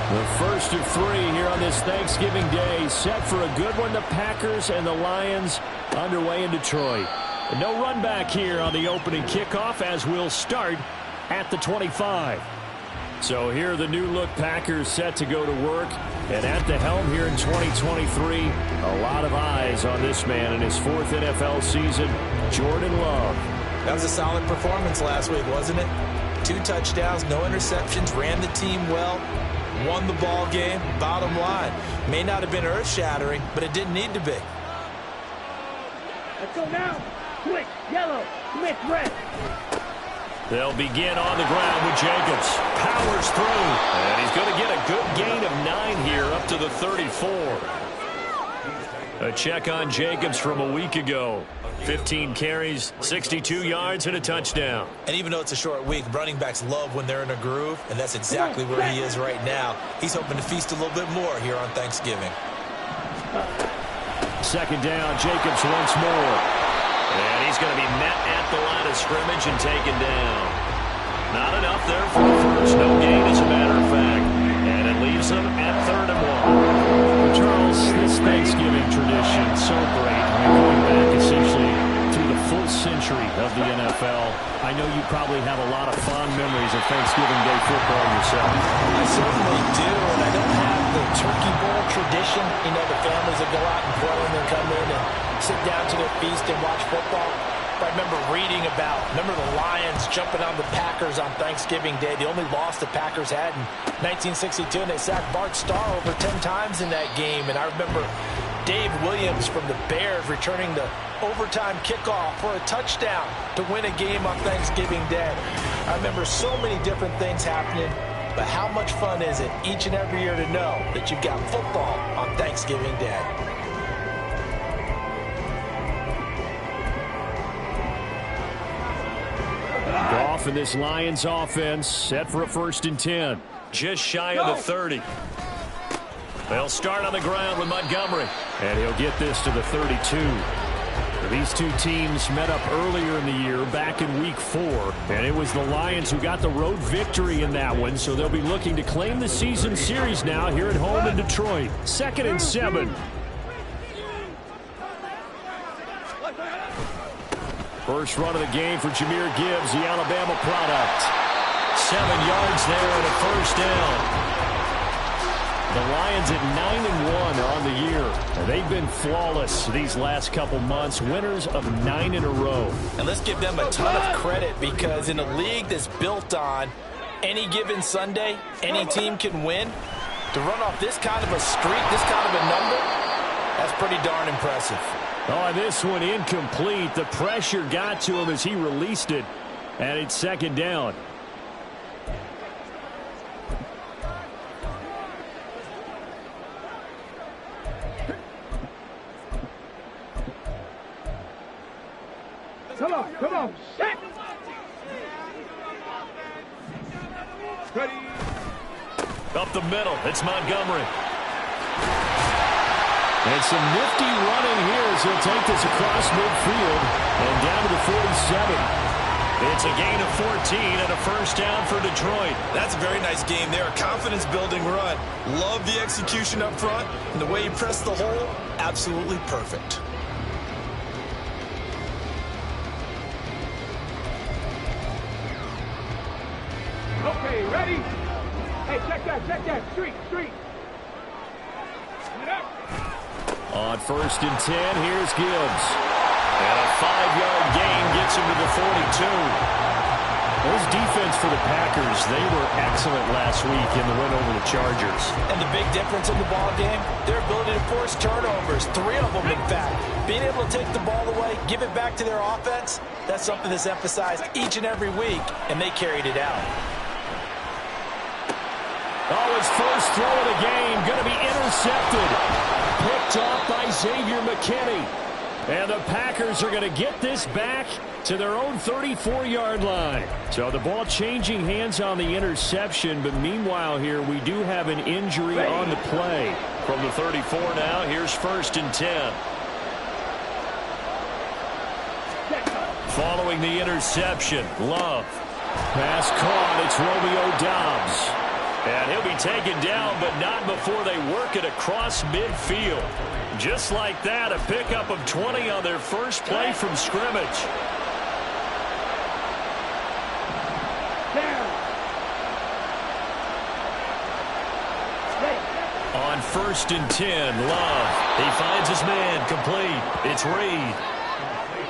The first of three here on this Thanksgiving Day. Set for a good one. The Packers and the Lions underway in Detroit. No run back here on the opening kickoff as we'll start at the 25. So here are the new-look Packers set to go to work. And at the helm here in 2023, a lot of eyes on this man in his fourth NFL season, Jordan Love. That was a solid performance last week, wasn't it? 2 touchdowns, no interceptions, ran the team well, won the ball game. Bottom line, may not have been earth-shattering, but it didn't need to be. Let's go now. Switch, yellow, switch, red. They'll begin on the ground with Jacobs. Powers through. And he's going to get a good gain of 9 here up to the 34. A check on Jacobs from a week ago. 15 carries, 62 yards, and a touchdown. And even though it's a short week, running backs love when they're in a groove, and that's exactly where he is right now. He's hoping to feast a little bit more here on Thanksgiving. Second down, Jacobs once more. And he's going to be met at the line of scrimmage and taken down. Not enough there for the first. No gain, as a matter of fact. And it leaves them at 3rd and 1. Well, Charles, this Thanksgiving tradition so great. Going back essentially through the full century of the NFL. I know you probably have a lot of fond memories of Thanksgiving Day football yourself. I certainly do, and I don't have the turkey bowl tradition. You know, the families that go out and play and then come in and sit down to their feast and watch football. But I remember reading remember the Lions jumping on the Packers on Thanksgiving Day. The only loss the Packers had in 1962, and they sacked Bart Starr over 10 times in that game. And I remember Dave Williams from the Bears returning the overtime kickoff for a touchdown to win a game on Thanksgiving Day. I remember so many different things happening, but how much fun is it each and every year to know that you've got football on Thanksgiving Day? Goff in this Lions offense set for a 1st and 10. Just shy of the 30. They'll start on the ground with Montgomery. And he'll get this to the 32. These two teams met up earlier in the year, back in week 4. And it was the Lions who got the road victory in that one. So they'll be looking to claim the season series now here at home in Detroit. 2nd and 7. First run of the game for Jahmyr Gibbs, the Alabama product. 7 yards there and a 1st down. The Lions at 9-1 on the year. And they've been flawless these last couple months, winners of 9 in a row. And let's give them a ton of credit, because in a league that's built on any given Sunday, any team can win. To run off this kind of a streak, this kind of a number, that's pretty darn impressive. Oh, this one incomplete. The pressure got to him as he released it. And it's 2nd down. Come on, set. Ready. Up the middle, it's Montgomery. And some nifty running here as he'll take this across midfield and down to the 47. It's a gain of 14 and a 1st down for Detroit. That's a very nice game there. A confidence-building run. Love the execution up front. And the way he pressed the hole, absolutely perfect. Okay, ready? Hey, check that. Street. On 1st and 10, here's Gibbs. And a 5-yard gain gets him to the 42. Those defense for the Packers, they were excellent last week in the win over the Chargers. And the big difference in the ball game, their ability to force turnovers, 3 of them in fact. Being able to take the ball away, give it back to their offense, that's something that's emphasized each and every week, and they carried it out. Oh, his first throw of the game going to be intercepted. Picked off by Xavier McKinney. And the Packers are going to get this back to their own 34-yard line. So the ball changing hands on the interception, but meanwhile here we do have an injury on the play. From the 34 now, here's 1st and 10. Following the interception, Love. Pass caught, it's Romeo Doubs. And he'll be taken down, but not before they work it across midfield. Just like that, a pickup of 20 on their first play from scrimmage. On 1st and 10, Love. He finds his man complete. It's Reed.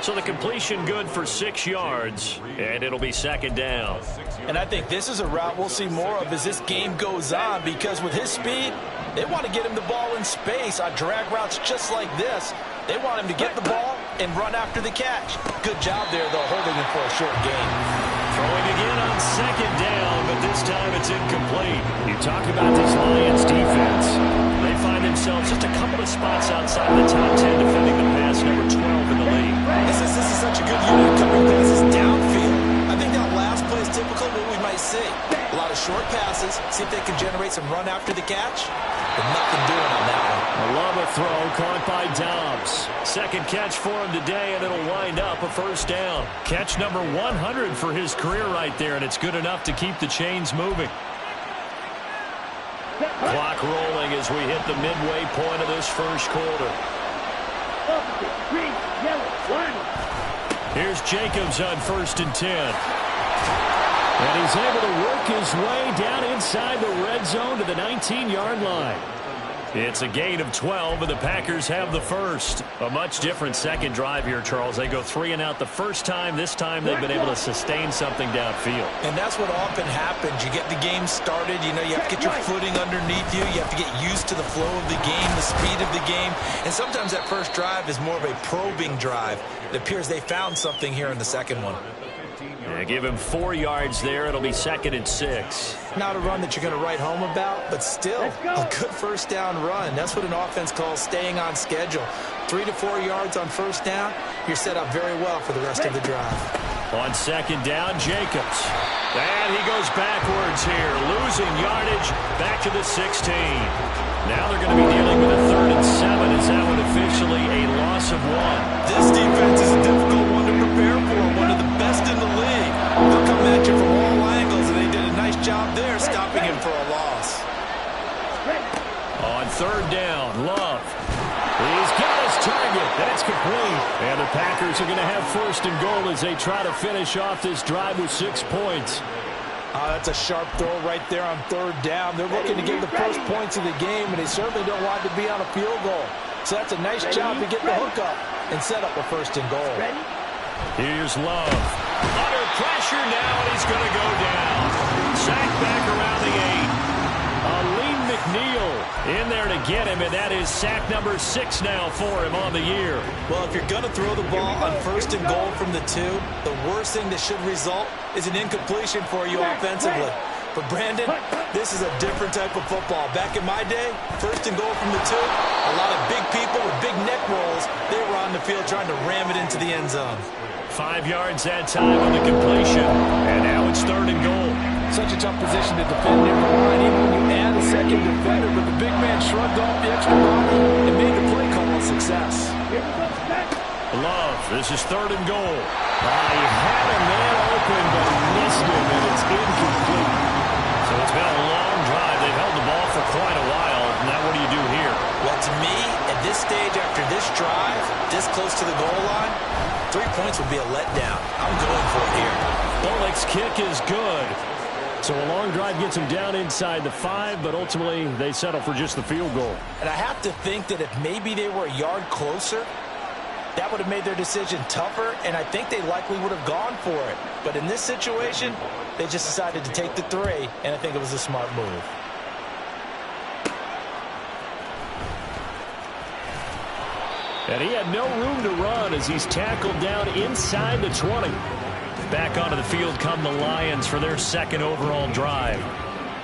So the completion good for 6 yards, and it'll be 2nd down. And I think this is a route we'll see more of as this game goes on, because with his speed, they want to get him the ball in space on drag routes just like this. They want him to get the ball and run after the catch. Good job there, though, holding him for a short gain. Throwing again on 2nd down, but this time it's incomplete. You talk about this Lions defense. They find themselves just a couple of spots outside the top 10 defending the pass, number 12 in the league. This is such a good unit coming passes downfield. I think that last play is typical of what we might see. A lot of short passes, see if they can generate some run after the catch, but nothing doing on that one. A Lava throw caught by Dobbs. 2nd catch for him today, and it'll wind up a 1st down. Catch number 100 for his career right there, and it's good enough to keep the chains moving. Clock rolling as we hit the midway point of this first quarter. Green, yellow, one. Here's Jacobs on 1st and 10. And he's able to work his way down inside the red zone to the 19-yard line. It's a gain of 12, and the Packers have the first. A much different second drive here, Charles. They go 3 and out the first time. This time they've been able to sustain something downfield. And that's what often happens. You get the game started. You know, you have to get your footing underneath you. You have to get used to the flow of the game, the speed of the game. And sometimes that first drive is more of a probing drive. It appears they found something here in the second one. Yeah, give him 4 yards there. It'll be 2nd and 6. Not a run that you're going to write home about, but still a good 1st down run. That's what an offense calls staying on schedule. 3 to 4 yards on 1st down, you're set up very well for the rest of the drive. On 2nd down, Jacobs. And he goes backwards here, losing yardage back to the 16. Now they're going to be dealing with a 3rd and 7. Is that one officially a loss of 1? This defense is a difficult one to prepare for, one of the best in the league. They'll come at you from all angles, and they did a nice job there stopping him for a loss. On 3rd down, Love. He's got his target, and it's complete. And the Packers are going to have 1st and goal as they try to finish off this drive with 6 points. That's a sharp throw right there on 3rd down. They're looking to get the first points of the game, and they certainly don't want it to be on a field goal. So that's a nice job to get the hook up and set up a 1st and goal. Here's Love. Under pressure now, and he's going to go down. Sacked back around the 8. Aleem McNeil in there to get him, and that is sack number 6 now for him on the year. Well, if you're going to throw the ball on 1st and goal from the 2, the worst thing that should result is an incompletion for you offensively. But, Brandon, this is a different type of football. Back in my day, 1st and goal from the 2, a lot of big people with big neck rolls, they were on the field trying to ram it into the end zone. 5 yards that time on the completion, and now it's 3rd and goal. Such a tough position to defend near the line, even when you add a second defender, but the big man shrugged off the extra body and made the play call a success. Love, this is 3rd and goal. He had a man open, but missed him, and it's incomplete. So it's been a long drive. They've held the ball for quite a while. Now what do you do here? Well, to me, at this stage after this drive, this close to the goal line, 3 points would be a letdown. I'm going for it here. Bullock's kick is good. So a long drive gets them down inside the 5, but ultimately they settle for just the field goal. And I have to think that if maybe they were a yard closer, that would have made their decision tougher, and I think they likely would have gone for it. But in this situation, they just decided to take the 3, and I think it was a smart move. And he had no room to run as he's tackled down inside the 20. Back onto the field come the Lions for their 2nd overall drive.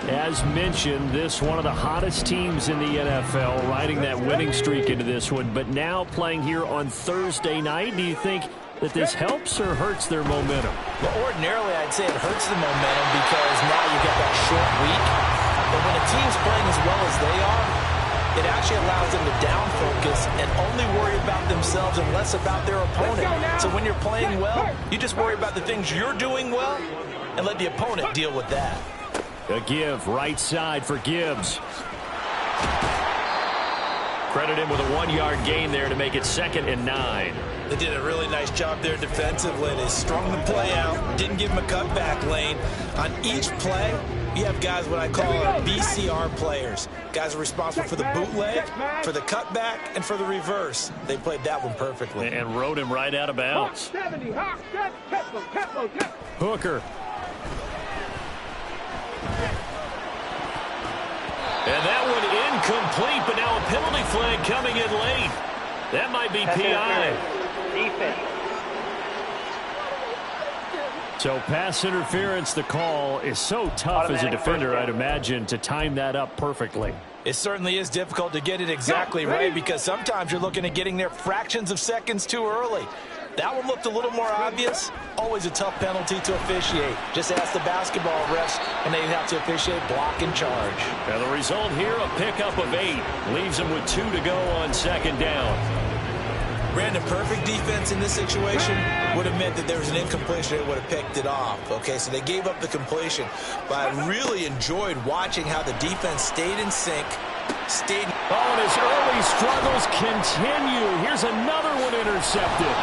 As mentioned, this one of the hottest teams in the NFL, riding that winning streak into this one, but now playing here on Thursday night. Do you think that this helps or hurts their momentum? Well, ordinarily, I'd say it hurts the momentum because now you get that short week. But when a team's playing as well as they are, it actually allows them to down focus and only worry about themselves and less about their opponent. So when you're playing well, you just worry about the things you're doing well and let the opponent deal with that. A give right side for Gibbs. Credit him with a 1-yard gain there to make it 2nd and 9. They did a really nice job there defensively. They strung the play out, didn't give him a cutback lane. On each play, you have guys what I call our BCR players. Guys are responsible for the bootleg, for the cutback, and for the reverse. They played that one perfectly. And rode him right out of bounds. Hooker. And that one incomplete, but now a penalty flag coming in late. That might be PI. Defense. So pass interference, the call is so tough as a defender, I'd imagine, to time that up perfectly. It certainly is difficult to get it exactly right because sometimes you're looking at getting there fractions of seconds too early. That one looked a little more obvious. Always a tough penalty to officiate. Just ask the basketball refs, and they have to officiate block and charge. Now the result here, a pickup of 8. Leaves them with 2 to go on 2nd down. Brandon, perfect defense in this situation would have meant that there was an incompletion. They would have picked it off. Okay, so they gave up the completion. But I really enjoyed watching how the defense stayed in sync. Oh, and his early struggles continue. Here's another one intercepted.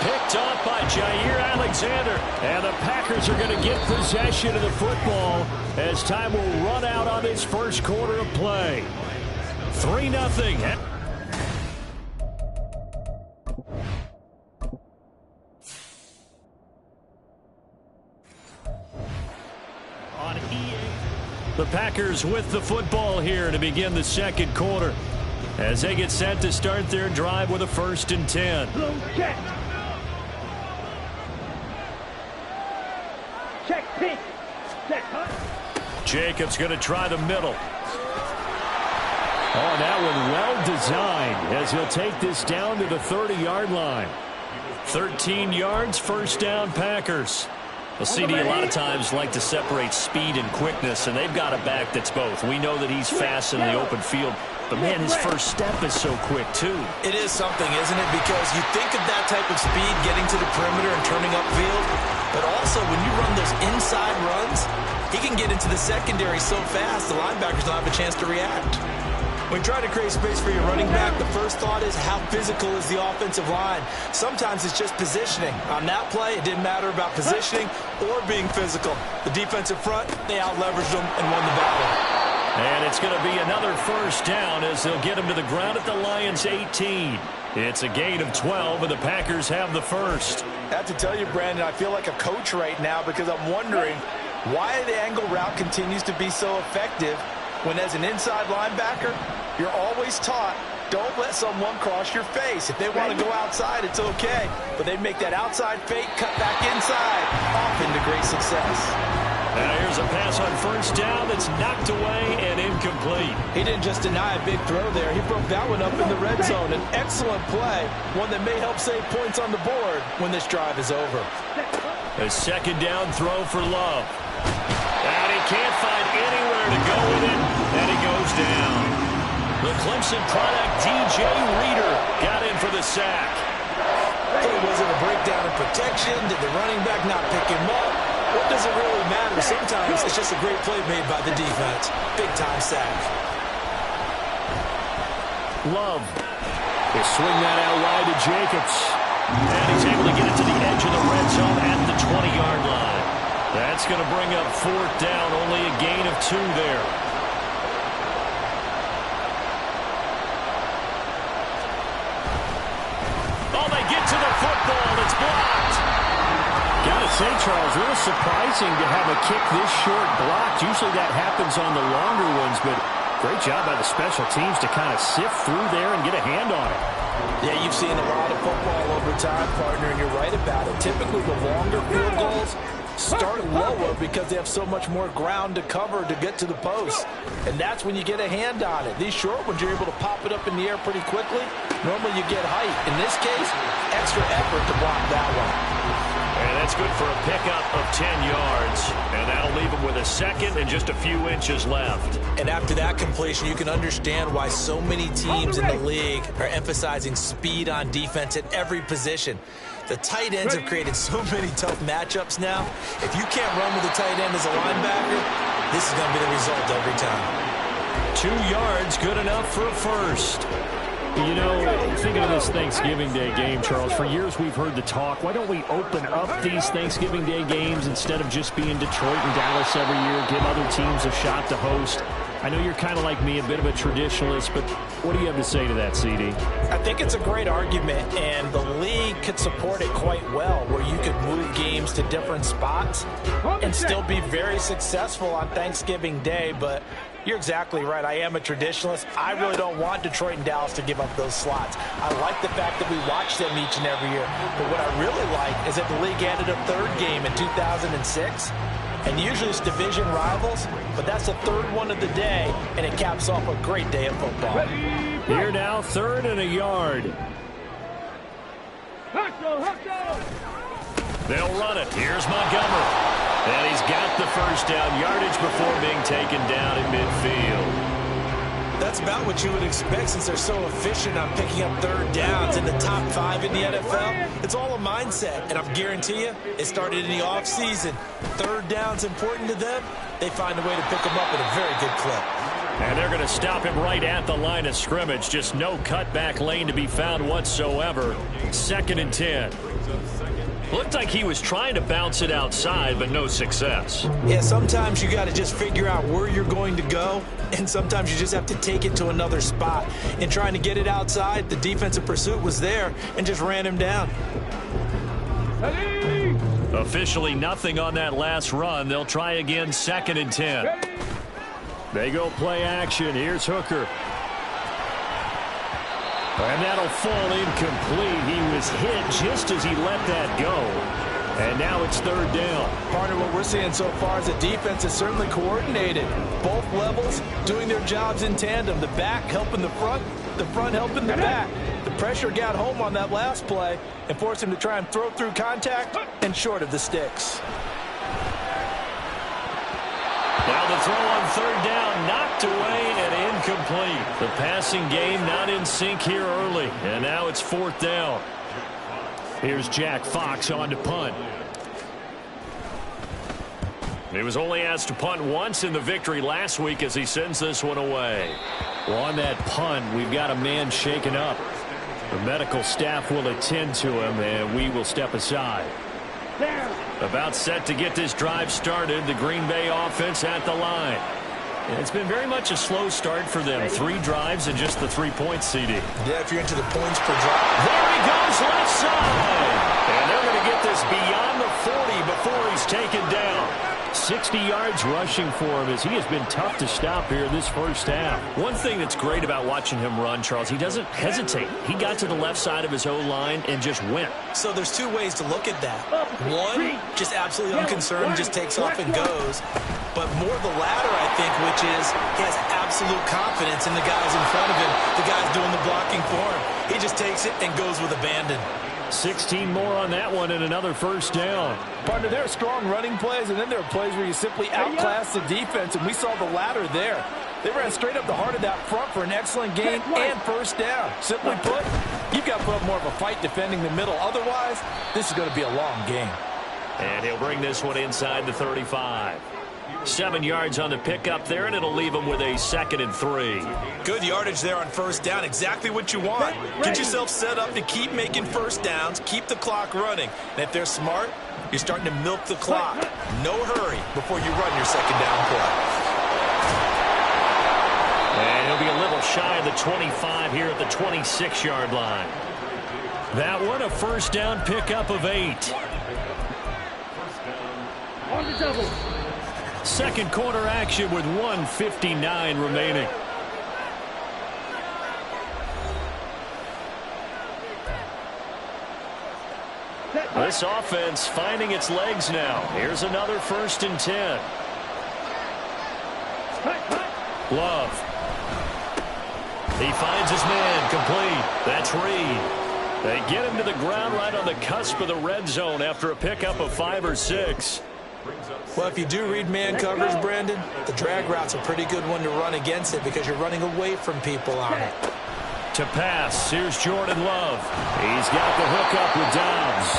Picked off by Jair Alexander. And the Packers are going to get possession of the football as time will run out on this first quarter of play. 3-0. The Packers with the football here to begin the second quarter as they get set to start their drive with a 1st and 10. Check. Check pitch. Check hunt. Jacobs going to try the middle. Oh, that one well designed as he'll take this down to the 30-yard line. 13 yards, 1st down Packers. Well, CD a lot of times like to separate speed and quickness, and they've got a back that's both. We know that he's fast in the open field, but, man, his first step is so quick, too. It is something, isn't it? Because you think of that type of speed getting to the perimeter and turning upfield, but also when you run those inside runs, he can get into the secondary so fast the linebackers don't have a chance to react. When trying to create space for your running back, the first thought is how physical is the offensive line. Sometimes it's just positioning. On that play, it didn't matter about positioning or being physical. The defensive front, they out-leveraged them and won the battle. And it's going to be another 1st down as they'll get him to the ground at the Lions' 18. It's a gain of 12, and the Packers have the 1st. I have to tell you, Brandon, I feel like a coach right now because I'm wondering why the angle route continues to be so effective when as an inside linebacker, you're always taught, don't let someone cross your face. If they want to go outside, it's okay. But they make that outside fake, cut back inside, often to great success. Now here's a pass on 1st down that's knocked away and incomplete. He didn't just deny a big throw there. He broke that one up in the red zone. An excellent play, one that may help save points on the board when this drive is over. A 2nd down throw for Love. And he can't find anywhere to go with it, and he goes down. The Clemson product, DJ Reader, got in for the sack. Was it a breakdown in protection? Did the running back not pick him up? What does it really matter? Sometimes it's just a great play made by the defense. Big-time sack. Love. They swing that out wide to Jacobs. And he's able to get it to the edge of the red zone at the 20-yard line. That's going to bring up 4th down, only a gain of 2 there. Oh, they get to the football. It's blocked. Gotta say, Charles, a little surprising to have a kick this short blocked. Usually that happens on the longer ones, but great job by the special teams to kind of sift through there and get a hand on it. Yeah, you've seen a lot of football over time, partner, and you're right about it. Typically, the longer field goals start lower because they have so much more ground to cover to get to the post. And that's when you get a hand on it. These short ones, you're able to pop it up in the air pretty quickly. Normally, you get height. In this case, extra effort to block that one. And that's good for a pickup of 10 yards. And that'll leave him with a 2nd and just a few inches left. And after that completion, you can understand why so many teams in the league are emphasizing speed on defense at every position. The tight ends have created so many tough matchups now. If you can't run with a tight end as a linebacker, this is going to be the result every time. 2 yards, good enough for a first. You know, thinking of this Thanksgiving Day game, Charles, for years we've heard the talk, why don't we open up these Thanksgiving Day games instead of just being Detroit and Dallas every year, give other teams a shot to host? I know you're kind of like me, a bit of a traditionalist, but what do you have to say to that, CD? I think it's a great argument, and the league could support it quite well, where you could move games to different spots and still be very successful on Thanksgiving Day, but you're exactly right. I am a traditionalist. I really don't want Detroit and Dallas to give up those slots. I like the fact that we watch them each and every year, but what I really like is that the league added a third game in 2006. And usually it's division rivals, but that's the third one of the day, and it caps off a great day of football. Here now, 3rd and a yard. They'll run it. Here's Montgomery. And he's got the first down yardage before being taken down in midfield. That's about what you would expect since they're so efficient on picking up third downs in the top 5 in the NFL. It's all a mindset, and I guarantee you it started in the offseason. Third down's important to them. They find a way to pick them up at a very good clip. And they're going to stop him right at the line of scrimmage. Just no cutback lane to be found whatsoever. 2nd and 10. Looked like he was trying to bounce it outside, but no success. Yeah, sometimes you got to just figure out where you're going to go, and sometimes you just have to take it to another spot. In trying to get it outside, the defensive pursuit was there and just ran him down. Officially nothing on that last run. They'll try again, 2nd and 10. They go play action. Here's Hooker. And that'll fall incomplete. He was hit just as he let that go. And now it's 3rd down. Partner, what we're seeing so far is the defense is certainly coordinated. Both levels doing their jobs in tandem. The back helping the front helping the back. The pressure got home on that last play and forced him to try and throw through contact and short of the sticks. Now the throw on 3rd down, knocked away and incomplete. The passing game not in sync here early, and now it's 4th down. Here's Jack Fox on to punt. He was only asked to punt once in the victory last week as he sends this one away. Well, on that punt, we've got a man shaken up. The medical staff will attend to him, and we will step aside. About set to get this drive started. The Green Bay offense at the line. And it's been very much a slow start for them. 3 drives and just the 3 points, CD. Yeah, if you're into the points per drive. There he goes, left side. And they're going to get this beyond the 40 before he's taken down. 60 yards rushing for him as he has been tough to stop here this first half. One thing that's great about watching him run, Charles, he doesn't hesitate. He got to the left side of his O-line and just went. So there's 2 ways to look at that. One, just absolutely unconcerned, just takes off and goes. But more the latter, I think, which is he has absolute confidence in the guys in front of him, the guys doing the blocking for him. He just takes it and goes with abandon. 16 more on that one and another first down. Partner, there are strong running plays, and then there are plays where you simply outclass the defense, and we saw the latter there. They ran straight up the heart of that front for an excellent gain and first down. Simply put, you've got to put up more of a fight defending the middle. Otherwise, this is going to be a long game. And he'll bring this one inside the 35. 7 yards on the pickup there, and it'll leave him with a 2nd and 3. Good yardage there on first down. Exactly what you want. Get yourself set up to keep making first downs, keep the clock running. And if they're smart, you're starting to milk the clock. No hurry before you run your 2nd down play. And he'll be a little shy of the 25 here at the 26-yard line. That one, a first down pickup of 8. On the double. Second quarter action with 1:59 remaining. This offense finding its legs now. Here's another 1st and 10. Love. He finds his man, complete. That's Reed. They get him to the ground right on the cusp of the red zone after a pickup of 5 or 6. Well, if you do read man coverage, Brandon, the drag route's a pretty good one to run against it because you're running away from people on it. To pass, here's Jordan Love. He's got the hook up with Dobbs.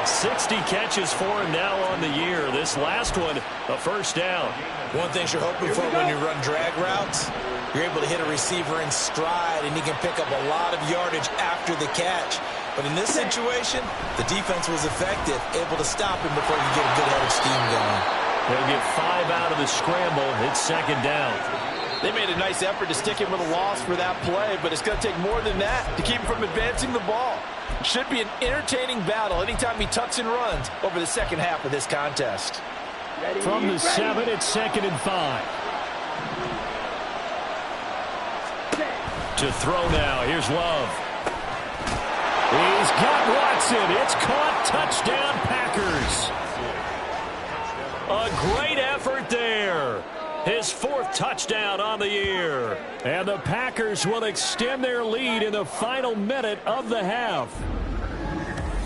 60 catches for him now on the year. This last one, a first down. One thing you're hoping for when you run drag routes, you're able to hit a receiver in stride, and he can pick up a lot of yardage after the catch. But in this situation, the defense was effective, able to stop him before you get a good head of steam going. They'll get 5 out of the scramble. It's second down. They made a nice effort to stick him with a loss for that play, but it's going to take more than that to keep him from advancing the ball. Should be an entertaining battle anytime he tucks and runs over the second half of this contest. From the 7, it's 2nd and 5. To throw now, here's Love. He's got Watson. It's caught. Touchdown, Packers. A great effort there. His 4th touchdown on the year. And the Packers will extend their lead in the final minute of the half.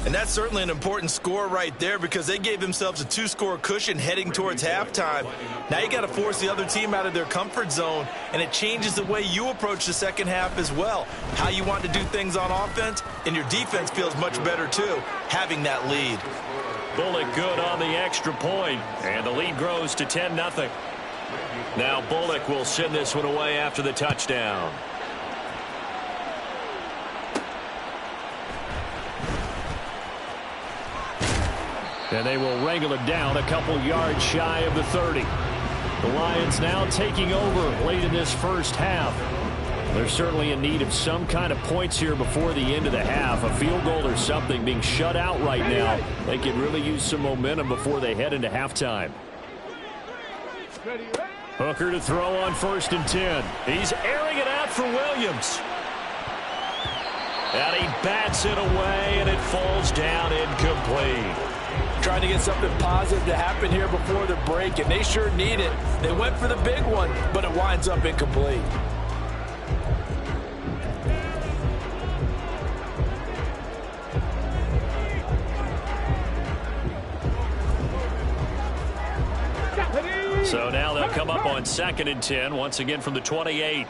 And that's certainly an important score right there because they gave themselves a 2-score cushion heading towards halftime. Now you got to force the other team out of their comfort zone, and it changes the way you approach the second half as well. How you want to do things on offense, and your defense feels much better too, having that lead. Bullock good on the extra point, and the lead grows to 10-0. Now Bullock will send this one away after the touchdown. And they will wrangle it down a couple yards shy of the 30. The Lions now taking over late in this first half. They're certainly in need of some kind of points here before the end of the half. A field goal or something, being shut out right now. They could really use some momentum before they head into halftime. Hooker to throw on 1st and 10. He's airing it out for Williams. And he bats it away, and it falls down incomplete. Trying to get something positive to happen here before the break, and they sure need it. They went for the big one, but it winds up incomplete. So now they'll come up on 2nd and 10, once again from the 28.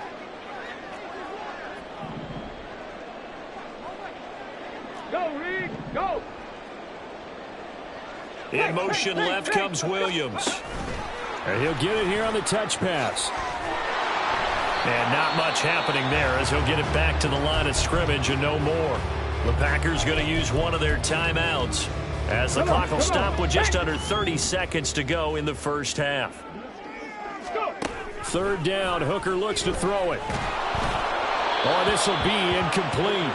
Go, Reed, go! In motion left comes Williams. And he'll get it here on the touch pass. And not much happening there as he'll get it back to the line of scrimmage and no more. The Packers going to use one of their timeouts as the clock will stop with just under 30 seconds to go in the first half. 3rd down. Hooker looks to throw it. Oh, this will be incomplete.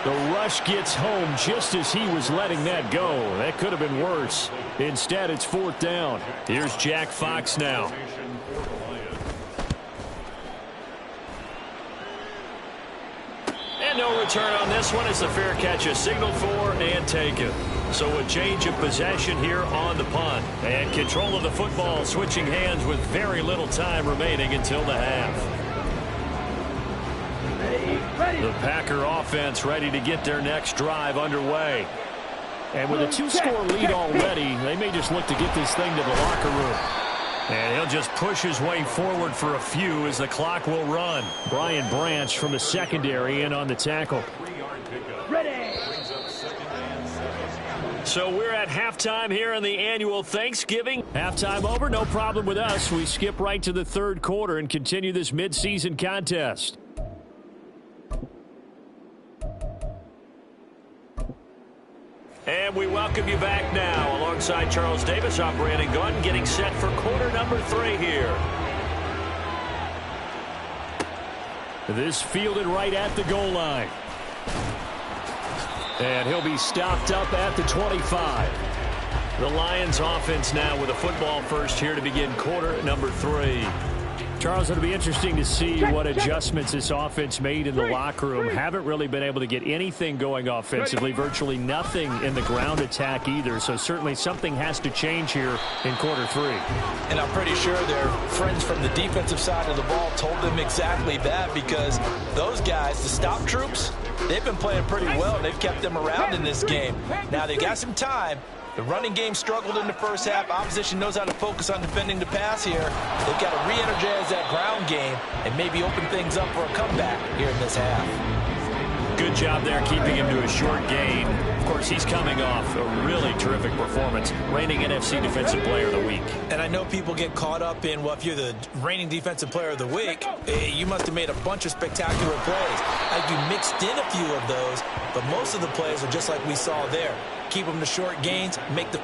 The rush gets home just as he was letting that go. That could have been worse. Instead, it's 4th down. Here's Jack Fox now. And no return on this one. It's a fair catch, a signal for and taken. So a change of possession here on the punt. And control of the football switching hands with very little time remaining until the half. The Packer offense ready to get their next drive underway. And with a 2-score lead already, they may just look to get this thing to the locker room. And he'll just push his way forward for a few as the clock will run. Brian Branch from the secondary in on the tackle. So we're at halftime here in the annual Thanksgiving. Halftime over, no problem with us. We skip right to the 3rd quarter and continue this midseason contest. And we welcome you back now. Alongside Charles Davis, I'm Brandon Gunn, getting set for quarter number 3 here. This fielded right at the goal line. And he'll be stopped up at the 25. The Lions offense now with a football first here to begin quarter number 3. Charles, it'll be interesting to see what adjustments this offense made in the locker room. Haven't really been able to get anything going offensively, virtually nothing in the ground attack either. So certainly something has to change here in quarter 3. And I'm pretty sure their friends from the defensive side of the ball told them exactly that, because those guys, the stop troops, they've been playing pretty well. They've kept them around in this game. Now they got some time. The running game struggled in the first half. Opposition knows how to focus on defending the pass here. They've got to re-energize that ground game and maybe open things up for a comeback here in this half. good job there keeping him to a short gain. Of course, he's coming off a really terrific performance, reigning NFC Defensive Player of the Week. And I know people get caught up in, well, if you're the reigning Defensive Player of the Week, you must have made a bunch of spectacular plays. I think you mixed in a few of those, but most of the plays are just like we saw there. Keep them to short gains, make the...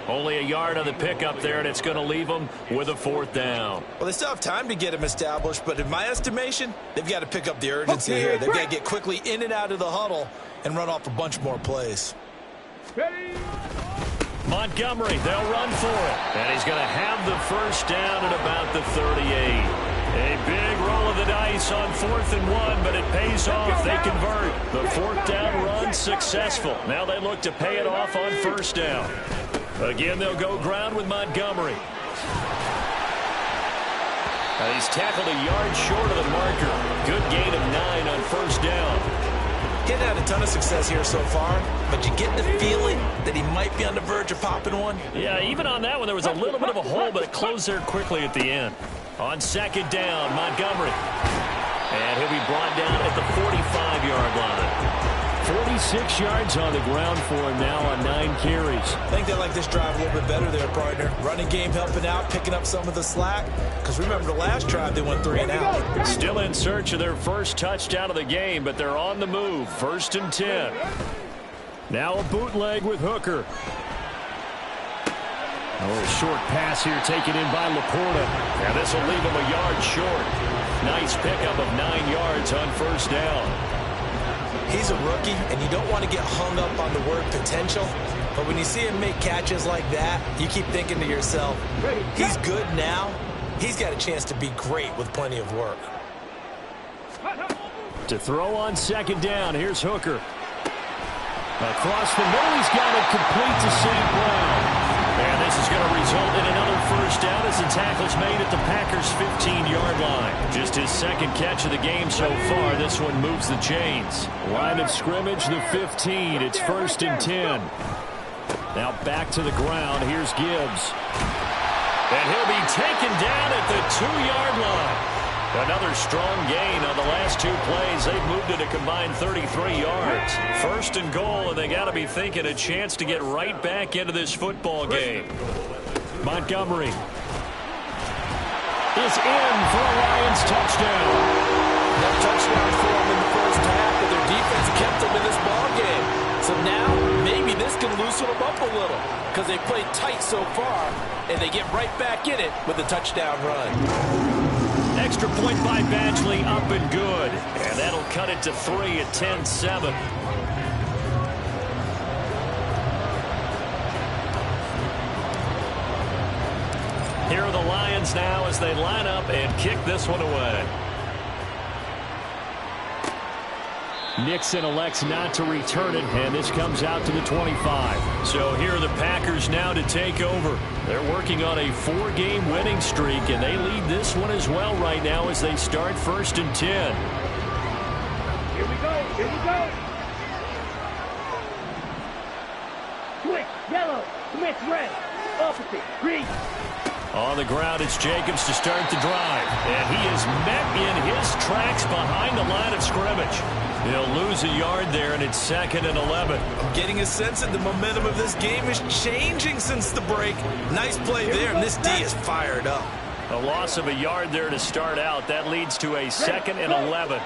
Only a yard on the pickup there, and it's going to leave them with a 4th down. Well, they still have time to get him established, but in my estimation, they've got to pick up the urgency here. They've got to get quickly in and out of the huddle and run off a bunch more plays. Montgomery, they'll run for it. And he's going to have the 1st down at about the 38. A big roll of the dice on 4th and 1, but it pays off. They convert. The 4th down run successful. Now they look to pay it off on 1st down. Again, they'll go ground with Montgomery. And he's tackled a yard short of the marker. Good gain of 9 on 1st down. He's had a ton of success here so far, but you get the feeling that he might be on the verge of popping one. Yeah, even on that one, there was a little bit of a hole, but it closed there quickly at the end. On 2nd down, Montgomery. And he'll be brought down at the 45-yard line. 46 yards on the ground for him now on 9 carries. I think they like this drive a little bit better there, partner. Running game helping out, picking up some of the slack. Because remember, the last drive, they went 3 and out. Still in search of their first touchdown of the game, but they're on the move. 1st and 10. Now a bootleg with Hooker. A little short pass here taken in by Laporta. And this will leave him a yard short. Nice pickup of 9 yards on 1st down. He's a rookie, and you don't want to get hung up on the word potential. But when you see him make catches like that, you keep thinking to yourself, he's good now. He's got a chance to be great with plenty of work. To throw on 2nd down, here's Hooker. Across the middle, he's got it complete to St. Brown. And this is going to result in another 1st down as the tackle's made at the Packers' 15-yard line. Just his 2nd catch of the game so far. This one moves the chains. Line of scrimmage, the 15. It's 1st and 10. Now back to the ground. Here's Gibbs. And he'll be taken down at the 2-yard line. Another strong gain on the last 2 plays. They've moved it a combined 33 yards. 1st and goal, and they got to be thinking a chance to get right back into this football game. Montgomery is in for a Lions touchdown. No touchdown for them in the first half, but their defense kept them in this ball game. So now maybe this can loosen them up a little because they played tight so far, and they get right back in it with a touchdown run. Extra point by Badgley, up and good. And that'll cut it to 3 at 10-7. Here are the Lions now as they line up and kick this one away. Nixon elects not to return it, and this comes out to the 25. So here are the Packers now to take over. They're working on a 4-game winning streak, and they lead this one as well right now as they start 1st and 10. Here we go. Here we go. Switch, yellow. Switch, red. Opposite, green. On the ground, it's Jacobs to start the drive. And he is met in his tracks behind the line of scrimmage. He'll lose a yard there, and it's 2nd and 11. I'm getting a sense that the momentum of this game is changing since the break. Nice play there, and this D is fired up. A loss of a yard there to start out. That leads to a 2nd and 11.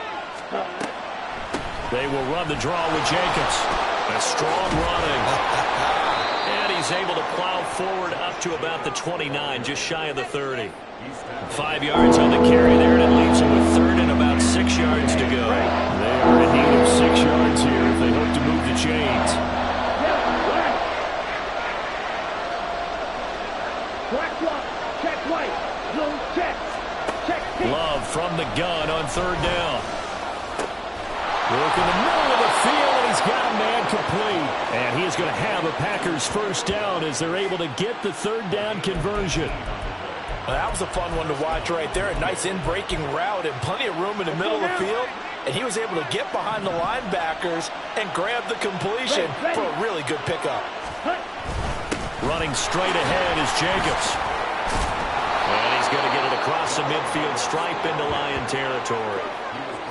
They will run the draw with Jacobs. A strong running. And he's able to plow forward up to about the 29, just shy of the 30. 5 yards on the carry there, and it leaves him with 3rd and about 6 yards to go. They are in need of 6 yards here if they hope to move the chains. Check white. Zone check. Check. Love from the gun on 3rd down. Look in the middle of the field, and he's got a man complete. And he is going to have a Packers 1st down as they're able to get the 3rd down conversion. Well, that was a fun one to watch right there. A nice in-breaking route and plenty of room in the middle of the field. And he was able to get behind the linebackers and grab the completion for a really good pickup. Running straight ahead is Jacobs. And he's going to get it across the midfield stripe into Lion territory.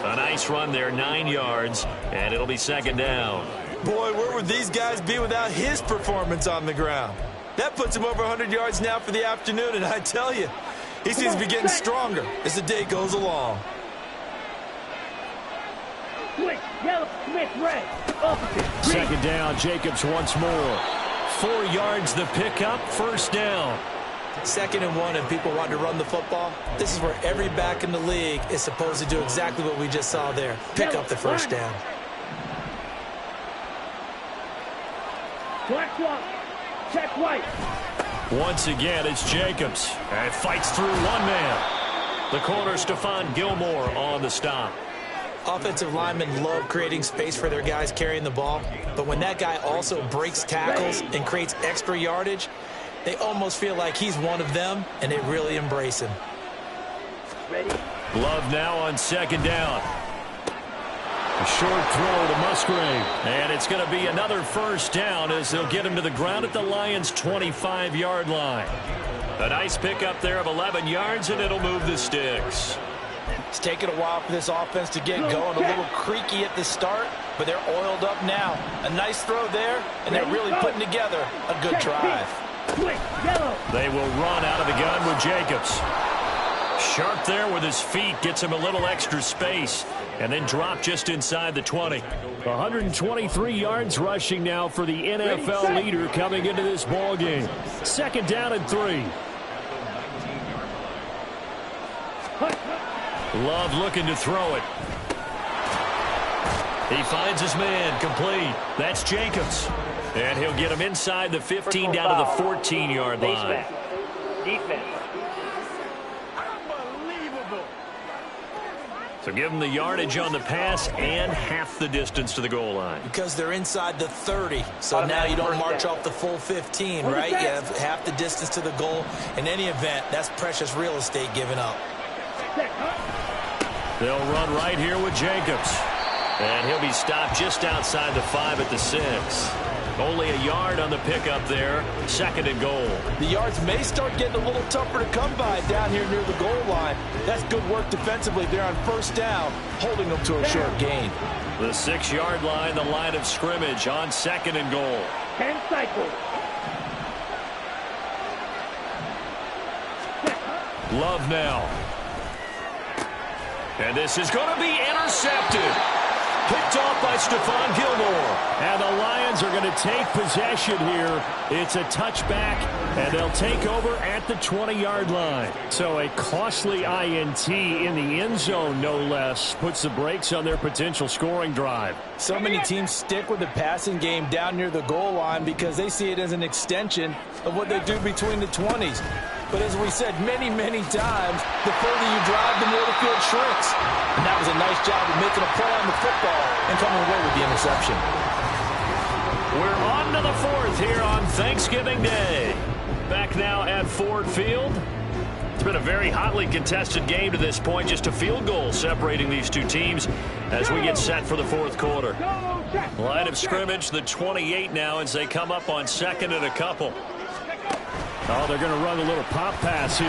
A nice run there, 9 yards, and it'll be second down. Boy, where would these guys be without his performance on the ground? That puts him over 100 yards now for the afternoon, and I tell you, he seems to be getting stronger as the day goes along. Switch, yellow, Smith, red, opposite. Second down, Jacobs once more. 4 yards the pickup, first down. 2nd and 1, and people want to run the football. This is where every back in the league is supposed to do exactly what we just saw there. Pick up the first down. Black swap, check white. Once again, it's Jacobs. And fights through one man. The corner, Stephon Gilmore, on the stop. Offensive linemen love creating space for their guys carrying the ball, but when that guy also breaks tackles and creates extra yardage, they almost feel like he's one of them, and they really embrace him. Ready? Love now on second down. A short throw to Musgrave. And it's going to be another first down as they'll get him to the ground at the Lions' 25-yard line. A nice pickup there of 11 yards, and it'll move the sticks. It's taken a while for this offense to get going. A little creaky at the start, but they're oiled up now. A nice throw there, and they're really putting together a good drive. Switch, yellow. They will run out of the gun with Jacobs. Sharp there with his feet, gets him a little extra space, and then drop just inside the 20. 123 yards rushing now for the NFL leader coming into this ball game. Second down and 3. Love looking to throw it. He finds his man, complete. That's Jacobs. And he'll get him inside the 15 down to the 14-yard line. Defense. So give him the yardage on the pass and half the distance to the goal line. Because they're inside the 30, so now you don't march off the full 15, right? You have half the distance to the goal. In any event, that's precious real estate given up. They'll run right here with Jacobs. And he'll be stopped just outside the 5 at the 6. Only a yard on the pickup there. Second and goal. The yards may start getting a little tougher to come by down here near the goal line. That's good work defensively there on first down, holding them to a short gain. The 6-yard line, the line of scrimmage on second and goal. 10 cycles. Love now. And this is going to be intercepted. Picked off by Stephon Gilmore. And the Lions are going to take possession here. It's a touchback, and they'll take over at the 20-yard line. So a costly INT in the end zone, no less, puts the brakes on their potential scoring drive. So many teams stick with the passing game down near the goal line because they see it as an extension of what they do between the 20s. But as we said many, many times, the further you drive, the more the field shrinks. And that was a nice job of making a play on the football and coming away with the interception. We're on to the 4th here on Thanksgiving Day. Back now at Ford Field. It's been a very hotly contested game to this point. Just a field goal separating these two teams as we get set for the 4th quarter. Line of scrimmage, the 28 now as they come up on second and a couple. Oh, they're going to run a little pop pass here.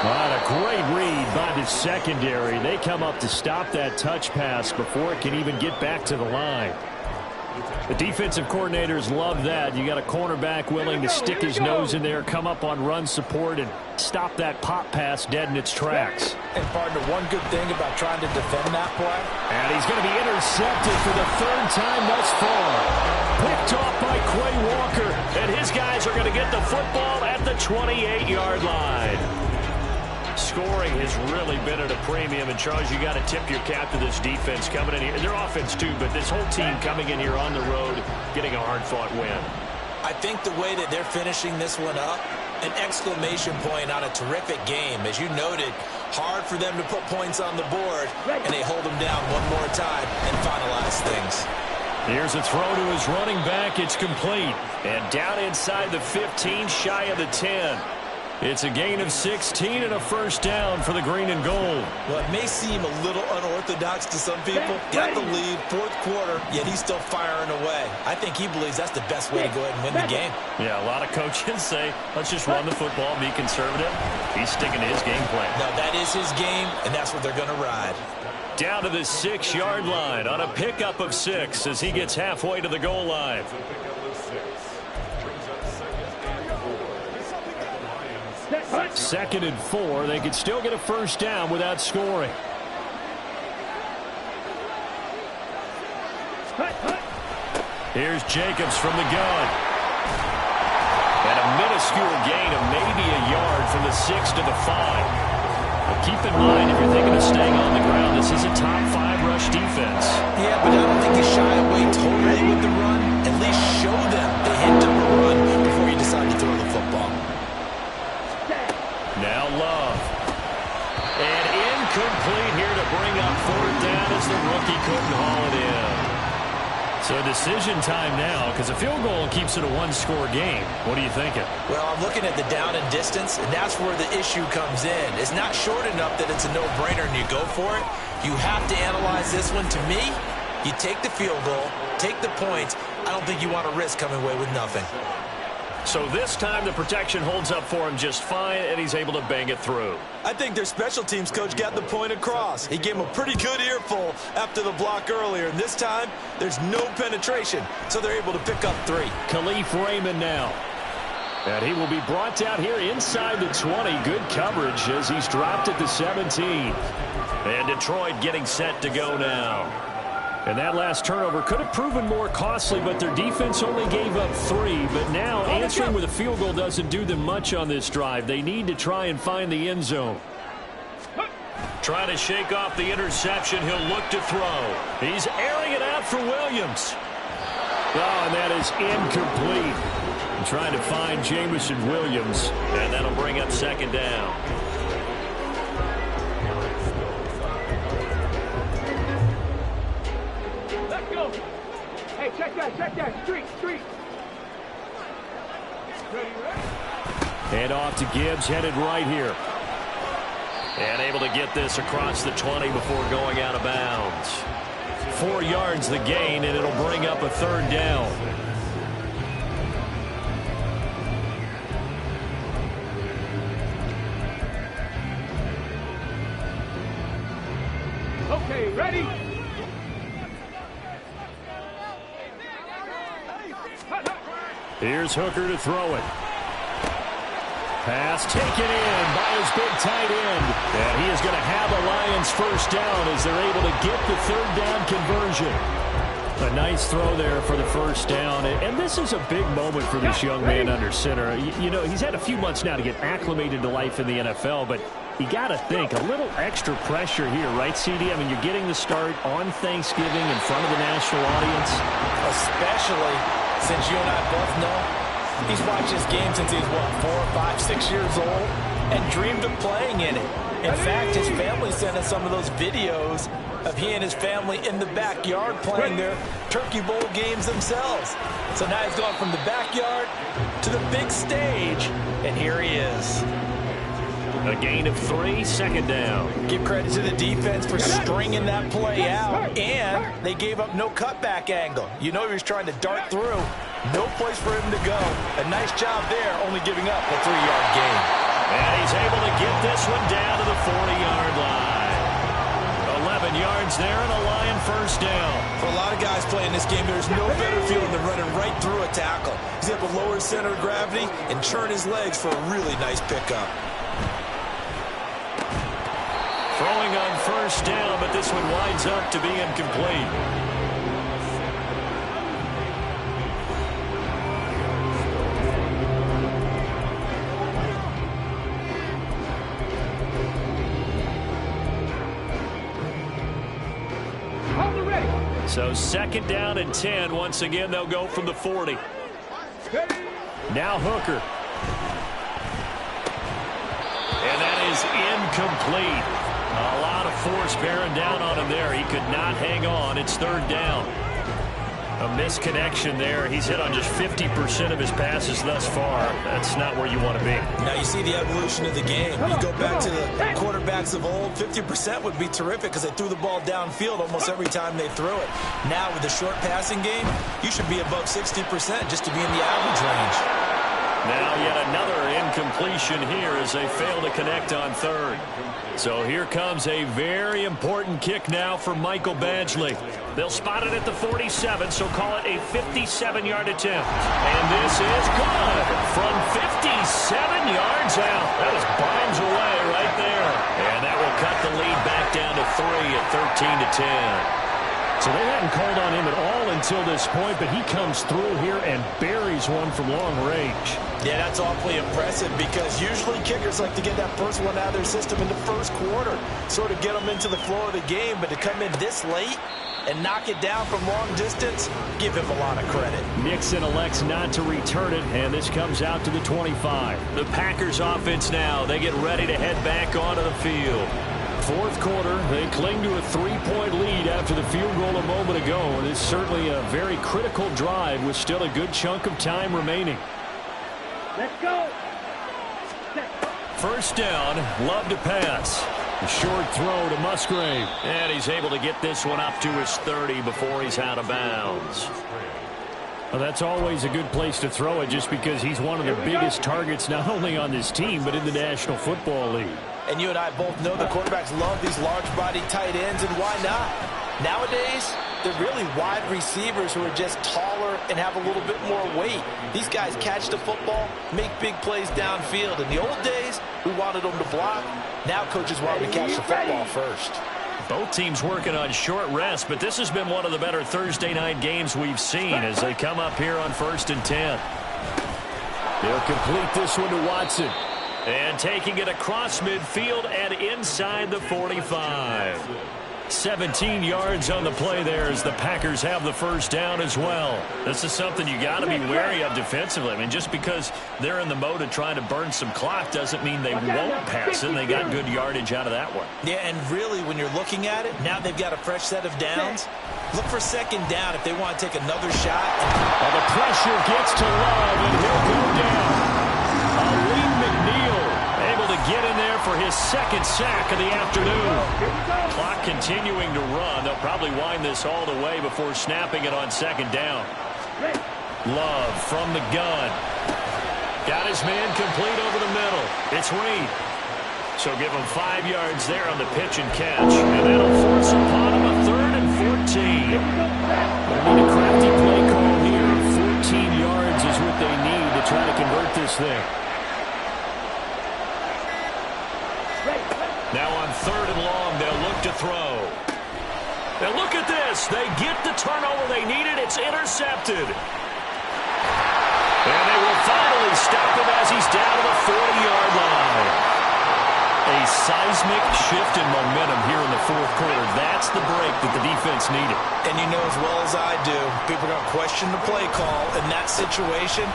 What a great read by the secondary. They come up to stop that touch pass before it can even get back to the line. The defensive coordinators love that. You got a cornerback willing to stick his nose in there, come up on run support, and stop that pop pass dead in its tracks. And, partner, one good thing about trying to defend that play. And he's going to be intercepted for the 3rd time thus far. Picked off by Quay Walker. And his guys are going to get the football at the 28-yard line. Scoring has really been at a premium. And, Charles, you got to tip your cap to this defense coming in here. Their offense, too, but this whole team coming in here on the road, getting a hard-fought win. I think the way that they're finishing this one up, an exclamation point on a terrific game. As you noted, hard for them to put points on the board, and they hold them down one more time and finalize things. Here's a throw to his running back. It's complete. And down inside the 15, shy of the 10. It's a gain of 16 and a first down for the green and gold. Well, it may seem a little unorthodox to some people. Got the lead, 4th quarter, yet he's still firing away. I think he believes that's the best way to go ahead and win the game. Yeah, a lot of coaches say, let's just run the football, be conservative. He's sticking to his game plan. No, that is his game, and that's what they're going to ride. Down to the 6-yard line on a pickup of 6 as he gets halfway to the goal line. Second and 4. They could still get a first down without scoring. Here's Jacobs from the gun. And a minuscule gain of maybe a yard from the 6 to the 5. But keep in mind, if you're thinking of staying on the ground, this is a top 5 rush defense. Yeah, but I don't think you shy away totally with the run. At least show them the hint of a run before you decide to throw the football. Now Love. And incomplete here to bring up 4th down as the rookie couldn't haul it in. So decision time now, because a field goal keeps it a 1-score game. What are you thinking? Well, I'm looking at the down and distance, and that's where the issue comes in. It's not short enough that it's a no-brainer and you go for it. You have to analyze this one. To me, you take the field goal, take the points. I don't think you want to risk coming away with nothing. So this time the protection holds up for him just fine, and he's able to bang it through. I think their special teams coach got the point across. He gave him a pretty good earful after the block earlier, and this time there's no penetration, so they're able to pick up 3. Khalif Raymond now. And he will be brought down here inside the 20. Good coverage as he's dropped at the 17. And Detroit getting set to go now. And that last turnover could have proven more costly, but their defense only gave up 3. But now answering with a field goal doesn't do them much on this drive. They need to try and find the end zone. Trying to shake off the interception. He'll look to throw. He's airing it out for Williams. Oh, and that is incomplete. And trying to find Jamison Williams. And that'll bring up 2nd down. Hey, check that. Street. Hand off to Gibbs, headed right here. And able to get this across the 20 before going out of bounds. 4 yards the gain, and it'll bring up a 3rd down. Okay, ready? Here's Hooker to throw it. Pass taken in by his big tight end. And he is going to have a Lions first down as they're able to get the 3rd down conversion. A nice throw there for the first down. And this is a big moment for this young man under center. You know, he's had a few months now to get acclimated to life in the NFL, but you got to think a little extra pressure here, right, CD? I mean, you're getting the start on Thanksgiving in front of the national audience. Especially since you and I both know he's watched this game since he was, 4, 5, 6 years old and dreamed of playing in it. In fact, his family sent us some of those videos of he and his family in the backyard playing their Turkey Bowl games themselves. So now he's gone from the backyard to the big stage, and here he is. A gain of 3, 2nd down. Give credit to the defense for stringing that play out, and they gave up no cutback angle. You know he was trying to dart through. No place for him to go. A nice job there, only giving up a 3-yard gain. And he's able to get this one down to the 40-yard line. 11 yards there and a Lion first down. For a lot of guys playing this game, there's no better feeling than running right through a tackle. He's able to lower his center of gravity and churn his legs for a really nice pickup. Throwing on first down, but this one winds up to be incomplete. So 2nd down and 10. Once again, they'll go from the 40. Now Hooker. And that is incomplete. A lot of force bearing down on him there. He could not hang on. It's 3rd down. A misconnection there. He's hit on just 50% of his passes thus far. That's not where you want to be. Now you see the evolution of the game. You go back to the quarterbacks of old, 50% would be terrific because they threw the ball downfield almost every time they threw it. Now with the short passing game, you should be above 60% just to be in the average range. Now yet another incompletion here as they fail to connect on third. So here comes a very important kick now for Michael Badgley. They'll spot it at the 47, so call it a 57-yard attempt. And this is good from 57 yards out. That is bombs away right there. And that will cut the lead back down to 3 at 13-10. So they hadn't called on him at all until this point, but he comes through here and buries one from long range. Yeah, that's awfully impressive because usually kickers like to get that first one out of their system in the first quarter, sort of get them into the flow of the game, but to come in this late and knock it down from long distance, give him a lot of credit. Nixon elects not to return it, and this comes out to the 25. The Packers offense now, they get ready to head back onto the field. Fourth quarter, they cling to a 3-point lead after the field goal a moment ago, and it's certainly a very critical drive with still a good chunk of time remaining. Let's go. First down, Love to pass. A short throw to Musgrave. And he's able to get this one up to his 30 before he's out of bounds. Well, that's always a good place to throw it just because he's one of the biggest targets not only on this team but in the National Football League. And you and I both know the quarterbacks love these large-bodied tight ends, and why not? Nowadays, they're really wide receivers who are just taller and have a little bit more weight. These guys catch the football, make big plays downfield. In the old days, we wanted them to block. Now coaches want them to catch the football first. Both teams working on short rest, but this has been one of the better Thursday night games we've seen as they come up here on 1st and 10. They'll complete this one to Watson. And taking it across midfield and inside the 45. 17 yards on the play there as the Packers have the first down as well. This is something you got to be wary of defensively. I mean, just because they're in the mode of trying to burn some clock doesn't mean they won't pass it. They got good yardage out of that one. Yeah, and really, when you're looking at it, now they've got a fresh set of downs. Look for second down if they want to take another shot. Well, the pressure gets to Love, and he'll go down. Aleem McNeil able to get in there for his second sack of the afternoon. Clock continuing to run. They'll probably wind this all the way before snapping it on second down. Love from the gun. Got his man complete over the middle. It's Reed. So give him 5 yards there on the pitch and catch. And that'll force upon him a 3rd and 14. They need a crafty play call here. 14 yards is what they need to try to convert this thing. Now on 3rd and long, they'll look to throw. Now look at this. They get the turnover they needed. It's intercepted. And they will finally stop him as he's down to the 40-yard line. A seismic shift in momentum here in the fourth quarter. That's the break that the defense needed. And you know as well as I do, people are going to question the play call in that situation.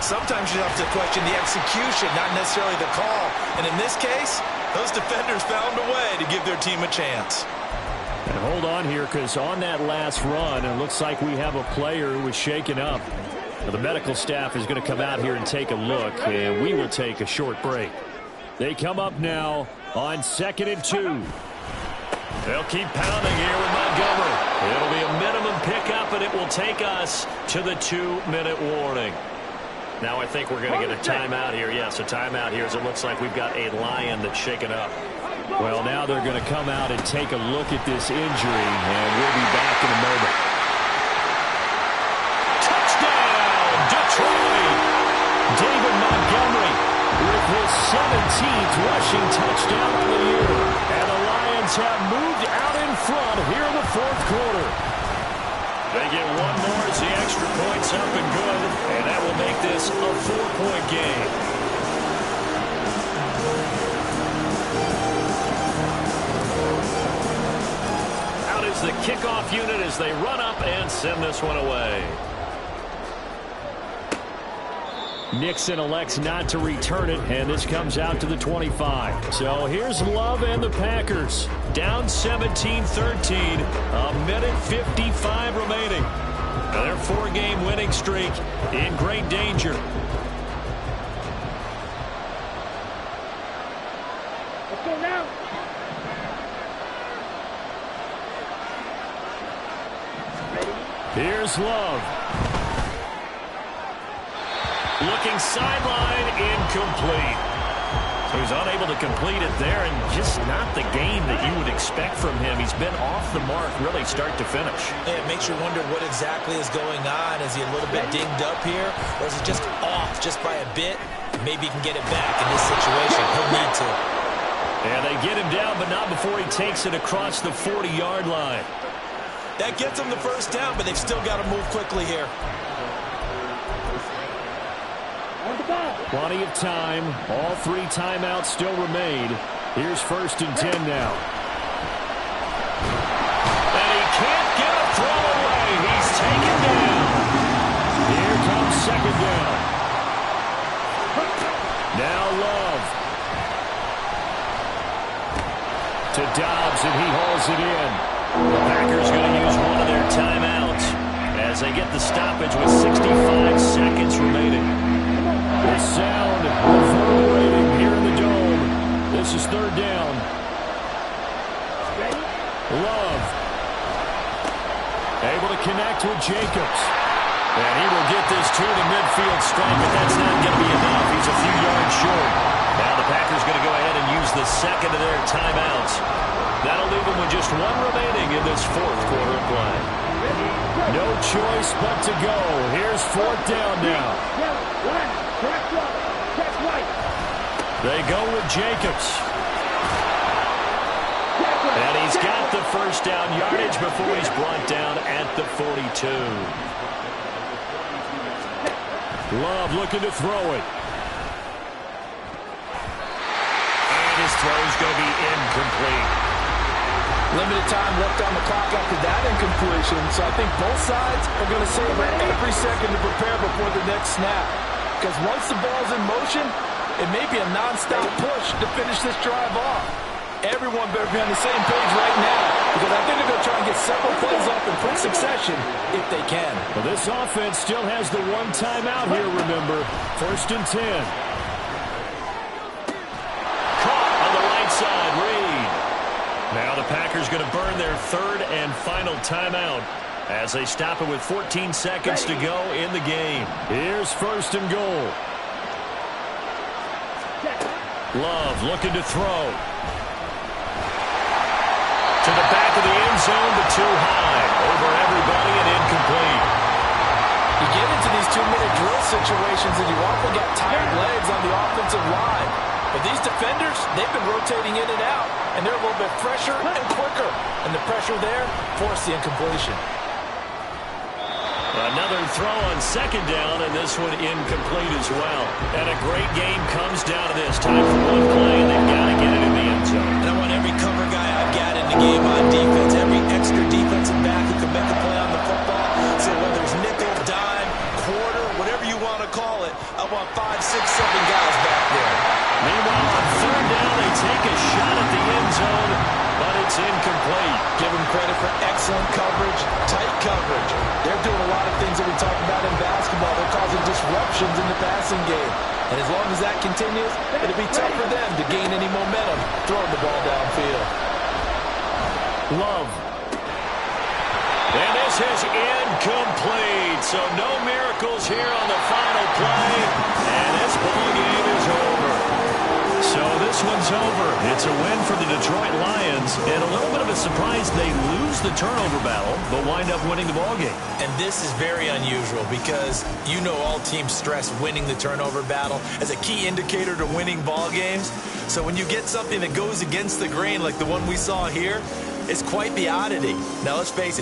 Sometimes you have to question the execution, not necessarily the call. And in this case, those defenders found a way to give their team a chance. And hold on here, because on that last run, it looks like we have a player who was shaken up. The medical staff is going to come out here and take a look, and we will take a short break. They come up now on 2nd and 2. They'll keep pounding here with Montgomery. It'll be a minimum pickup, and it will take us to the 2-minute warning. Now I think we're going to get a timeout here. Yes, a timeout here as it looks like we've got a Lion that's shaken up. Well, now they're going to come out and take a look at this injury, and we'll be back in a moment. Touchdown, Detroit! David Montgomery with his 17th rushing touchdown of the year. And the Lions have moved out in front here in the fourth quarter. They get one more as the extra point's up and good, and that will make this a 4-point game. Out is the kickoff unit as they run up and send this one away. Nixon elects not to return it, and this comes out to the 25. So here's Love and the Packers. Down 17-13, a minute 55 remaining. Now their 4-game winning streak in great danger. Let's go now. Here's Love. Looking sideline, incomplete. So he's unable to complete it there, and just not the game that you would expect from him. He's been off the mark really start to finish. Yeah, it makes you wonder what exactly is going on. Is he a little bit dinged up here, or is he just off just by a bit? Maybe he can get it back in this situation. He'll need to. And they get him down, but not before he takes it across the 40-yard line. That gets them the first down, but they've still got to move quickly here. Plenty of time. All 3 timeouts still remain. Here's 1st and 10 now. And he can't get a throw away. He's taken down. Here comes 2nd down. Now Love. To Dobbs, and he hauls it in. The Packers going to use one of their timeouts as they get the stoppage with 65 seconds remaining. The sound reverberating here in the dome. This is 3rd down. Love. Able to connect with Jacobs. And he will get this to the midfield stripe, but that's not going to be enough. He's a few yards short. Now the Packers going to go ahead and use the second of their timeouts. That'll leave them with just 1 remaining in this 4th quarter of play. No choice but to go. Here's 4th down now. They go with Jacobs. And he's got the first down yardage before he's brought down at the 42. Love looking to throw it. And his throw's going to be incomplete. Limited time left on the clock after that incompletion, so I think both sides are going to savor every second to prepare before the next snap. Because once the ball's in motion, it may be a non-stop push to finish this drive off. Everyone better be on the same page right now, because I think they're going to try and get several plays off in quick succession if they can. Well, this offense still has the 1 timeout here, remember. 1st and 10. Caught on the right side, Reed. Now the Packers going to burn their 3rd and final timeout as they stop it with 14 seconds to go in the game. Here's 1st and goal. Love looking to throw. To the back of the end zone, but too high. Over everybody and incomplete. You get into these 2-minute drill situations and you often got tired legs on the offensive line. But these defenders, they've been rotating in and out, and they're a little bit fresher and quicker. And the pressure there forced the incompletion. Another throw on 2nd down, and this one incomplete as well. And a great game comes down to this. Time for 1 play, and they've got to get it in the end zone. And I want every cover guy I've got in the game on defense, every extra defensive back who can make a play on the football. So whether it's nickel, dime, quarter, whatever you want to call it, I want 5, 6, 7 guys back there. Meanwhile, on 3rd down, they take a shot at the end zone, but it's incomplete. Give them credit for excellent coverage, tight coverage. They're doing a lot of things that we talk about in basketball. They're causing disruptions in the passing game. And as long as that continues, it'll be tough for them to gain any momentum throwing the ball downfield. Love. And this is incomplete. So no miracles here on the final play. And this ball game is over. So this one's over. It's a win for the Detroit Lions. And a little bit of a surprise, they lose the turnover battle, but wind up winning the ball game. And this is very unusual because you know all teams stress winning the turnover battle as a key indicator to winning ball games. So when you get something that goes against the grain like the one we saw here, it's quite the oddity. Now let's face it.